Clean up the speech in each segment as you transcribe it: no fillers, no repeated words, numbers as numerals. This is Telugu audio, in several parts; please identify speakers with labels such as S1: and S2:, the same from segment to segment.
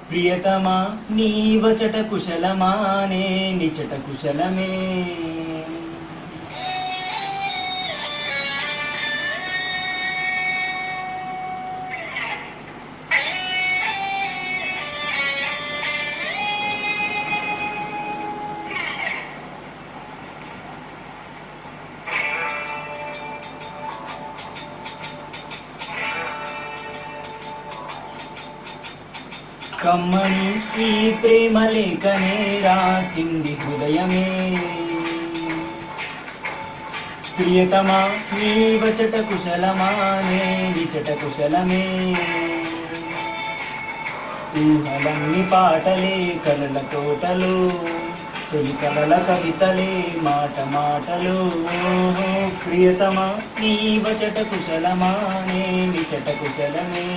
S1: ప్రియతమా నీ వచట కుశలమా నే నిచట కుశలమే. కమ్మని ఈ ప్రేమ లేఖనే రాసింది హృదయమే. ప్రియతమా నీ వచట కుశలమా నే నిచట కుశలమే. ఊహలన్ని పాటలే కలల తోటలు, తొలి కలల కవితలే మాట మాటలు. ప్రియతమా నీ వచట కుశలమా నే నిచట కుశలమే.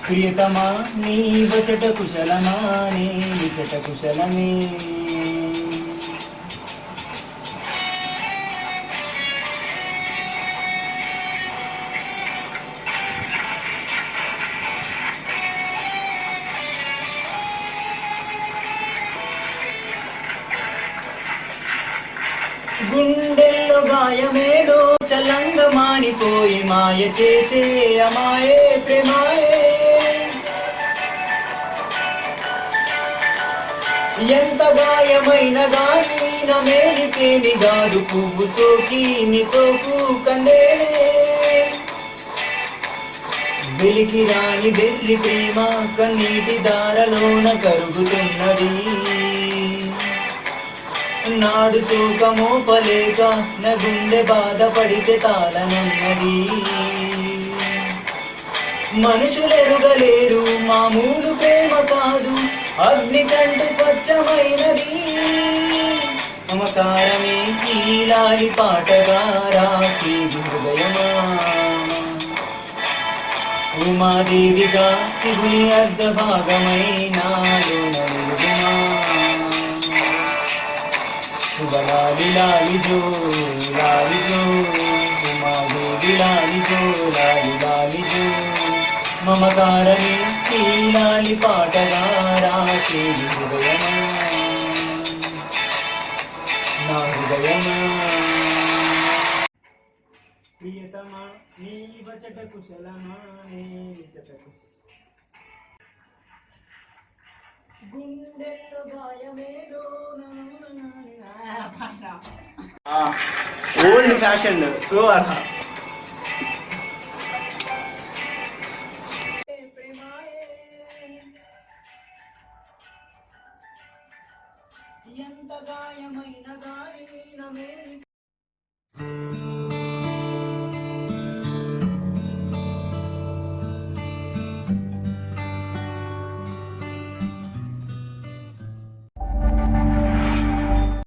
S1: ప్రియతమా నీ వచట కుశలమా నే నిచట కుశలమే. గుండెల్లో గాయమేదో చల్లంగా మానిపోయి మాయ చేసే అమాయే ప్రేమాయే. ఎంత గాయమైన గాని నా మేలికేమి గారు పువ్వు సోకి నీ సోకు కందేలే. వెలికి రాని వెళ్ళి ప్రేమ కన్నీటి దారలోన కరుగుతున్నది. నాడు శోకమోపలేక నా గుండె బాధపడితే తాళనున్నది. మనుషులెరుగలేరు మామూలు ప్రేమ కాదు, అగ్ని కంటే స్వచ్ఛమైనది. మమకారమే కీలాలి పాటగా రాసి హృదయమా. ఉమాదేవిగా శివుని అర్ధ భాగమైనాలో నలుగుమా. శుభలాలి లాలి జో లాలి జో, ఉమాదేవి లాలి జో లాలి లాలి జో. మమకారమే కీలాలి పాటగా రాసే హృదయమా నా హృదయమా. ప్రియతమా నీ వచట కుశలమా నే నిచట కుశలమా. గుండెల్లో గాయమేదో ఓల్డ్ ఫ్యాషన్ సో అలా. ఎంత గాయమైన గాని నా